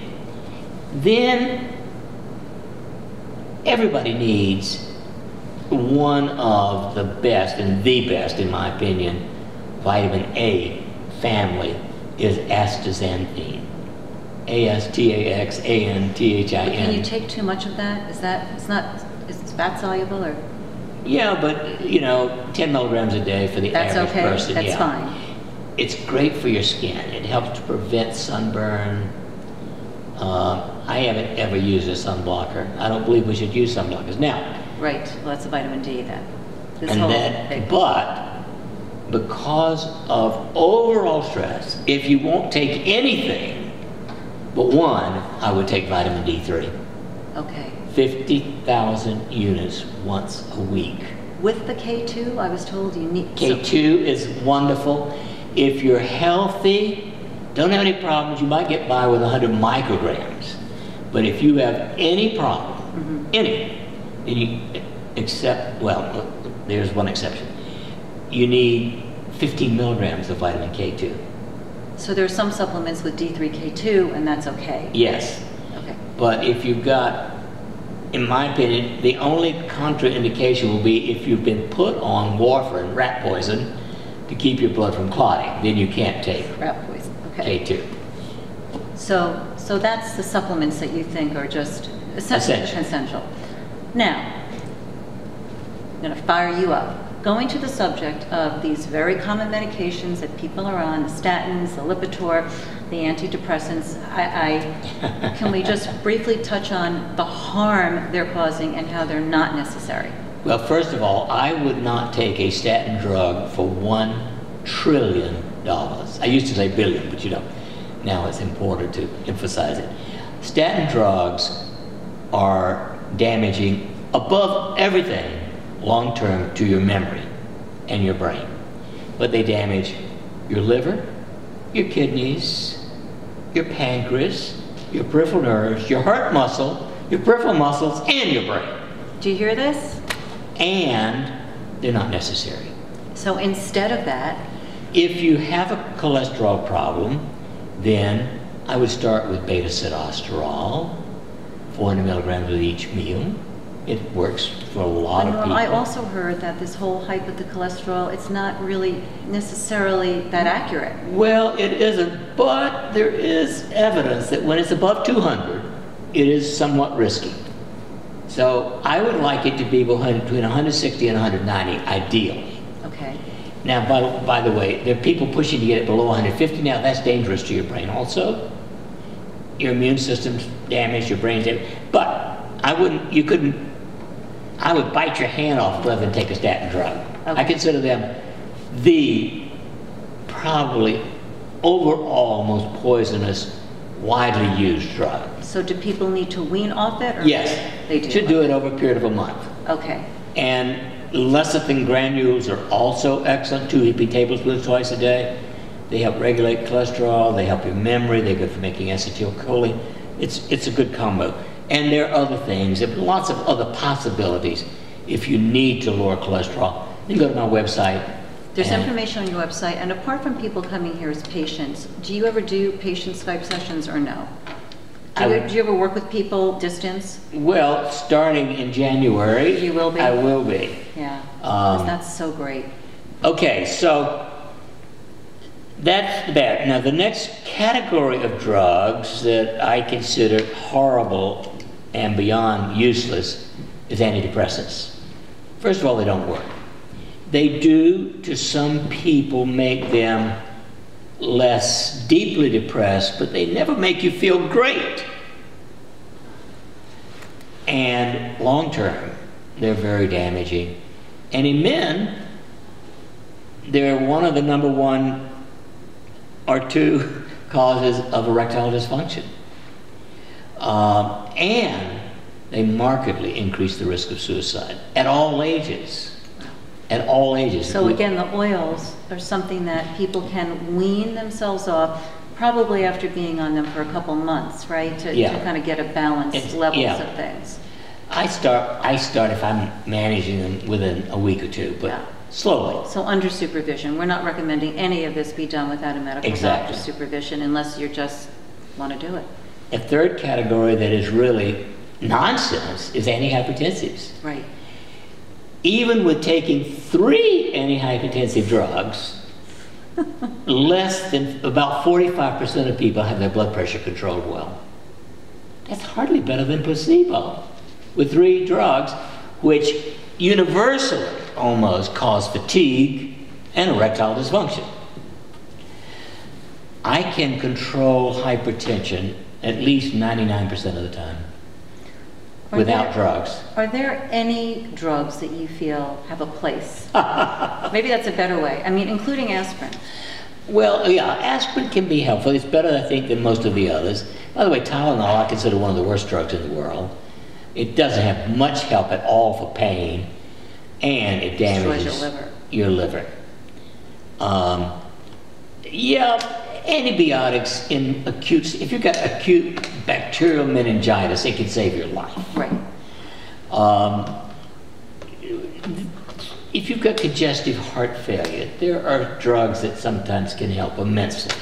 S2: then everybody needs one of the best, and the best in my opinion, vitamin A family is astaxanthin. ASTAXANTHIN.
S1: Can you take too much of that? Is it's fat soluble or?
S2: Yeah, but 10 milligrams a day for the average person.
S1: That's fine.
S2: It's great for your skin. It helps to prevent sunburn. I haven't ever used a sunblocker. I don't believe we should use sunblockers. Now,
S1: Right, well, that's a vitamin D then.
S2: But because of overall stress, if you won't take anything but one, I would take vitamin D3.
S1: Okay.
S2: 50,000 units once a week.
S1: With the K2, I was told you need...
S2: K2 is wonderful. If you're healthy, don't have any problems, you might get by with 100 micrograms. But if you have any problem, any, then you, except, well, there's one exception. You need 15 milligrams of vitamin K2.
S1: So there are some supplements with D3K2, and that's okay?
S2: Yes.
S1: Okay.
S2: But if you've got, in my opinion, the only contraindication will be if you've been put on warfarin, rat poison, to keep your blood from clotting. Then you can't take
S1: rat poison. Okay.
S2: K2.
S1: So that's the supplements that you think are just essential. Now, I'm going to fire you up. Going to the subject of these very common medications that people are on, the statins, the Lipitor, the antidepressants, can we just briefly touch on the harm they're causing and how they're not necessary?
S2: Well, first of all, I would not take a statin drug for $1 trillion. I used to say billion, but you know, now it's important to emphasize it. Statin drugs are damaging above everything long-term to your memory and your brain. But they damage your liver, your kidneys, your pancreas, your peripheral nerves, your heart muscle, your peripheral muscles, and your brain.
S1: Do you hear this?
S2: And they're not necessary.
S1: So instead of that,
S2: if you have a cholesterol problem, then I would start with beta-sitosterol, 400 milligrams with each meal. It works for a lot of people.
S1: I also heard that this whole hype with the cholesterol, it's not really necessarily that accurate.
S2: Well, it isn't, but there is evidence that when it's above 200, it is somewhat risky. So I would like it to be between 160 and 190, ideally.
S1: Okay.
S2: Now, by the way, there are people pushing to get it below 150. Now, that's dangerous to your brain also. Your immune system's damaged, your brain's damaged. But I would bite your hand off rather than take a statin drug. Okay. I consider them the probably overall most poisonous, widely used drug.
S1: So do people need to wean off it? Or
S2: yes.
S1: They do.
S2: Should do it over a period of a month.
S1: Okay.
S2: And lecithin granules are also excellent, 2 heaping tablespoons twice a day. They help regulate cholesterol, they help your memory, they're good for making acetylcholine. It's a good combo. And there are other things, there are lots of other possibilities. If you need to lower cholesterol, you go to my website.
S1: There's information on your website, and apart from people coming here as patients, do you ever do patient Skype sessions or no? Do you ever work with people distance? Well,
S2: starting in January,
S1: you will be?
S2: I will be.
S1: Yeah, that's so great.
S2: Okay, so that's that. Now, the next category of drugs that I consider horrible and beyond useless is antidepressants. First of all, they don't work. They do, to some people, make them less deeply depressed, but they never make you feel great. And long term, they're very damaging. And in men, they're one of the number 1 or 2 causes of erectile dysfunction. And they markedly increase the risk of suicide at all ages. At all ages.
S1: So again, the oils are something that people can wean themselves off, probably after being on them for a couple months, right? To kind of get a balanced levels of things. I
S2: start if I'm managing them within a week or 2, but slowly.
S1: So under supervision. We're not recommending any of this be done without a medical doctor's supervision unless you just want to do it.
S2: A third category that is really nonsense is antihypertensives.
S1: Right.
S2: Even with taking 3 antihypertensive drugs, less than about 45% of people have their blood pressure controlled well. That's hardly better than placebo. With 3 drugs, which universally almost cause fatigue and erectile dysfunction. I can control hypertension at least 99% of the time, without drugs.
S1: Are there any drugs that you feel have a place? Maybe that's a better way. I mean, including aspirin.
S2: Well, yeah, aspirin can be helpful. It's better, I think, than most of the others. By the way, Tylenol I consider one of the worst drugs in the world. It doesn't have much help at all for pain, and it damages your liver. Yeah, antibiotics in acute, if you've got acute bacterial meningitis, it can save your life.
S1: Right.
S2: If you've got congestive heart failure, there are drugs that sometimes can help immensely.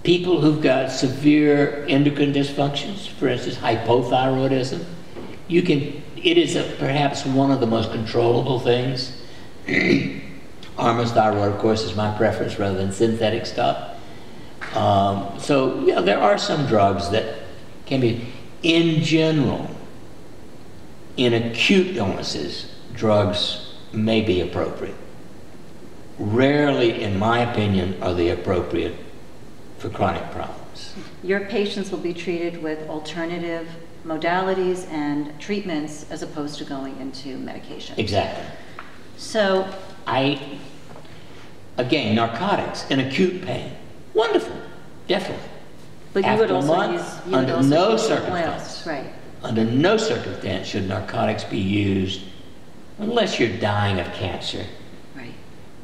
S2: People who've got severe endocrine dysfunctions, for instance, hypothyroidism, it is perhaps one of the most controllable things. Armour's thyroid, of course, is my preference rather than synthetic stuff. So, yeah, there are some drugs that can be, in general, in acute illnesses, drugs may be appropriate. Rarely, in my opinion, are they appropriate for chronic problems.
S1: Your patients will be treated with alternative modalities and treatments as opposed to going into medication.
S2: Exactly.
S1: So,
S2: again, narcotics in acute pain, wonderful, definitely.
S1: But you would also use
S2: under no circumstance,
S1: right?
S2: Under no circumstance should narcotics be used unless you're dying of cancer.
S1: Right.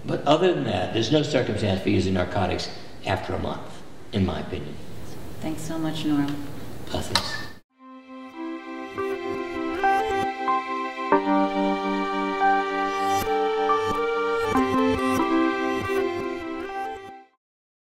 S2: But other than that, there's no circumstance for using narcotics after a month, in my opinion.
S1: Thanks so much, Norm.
S2: Thanks.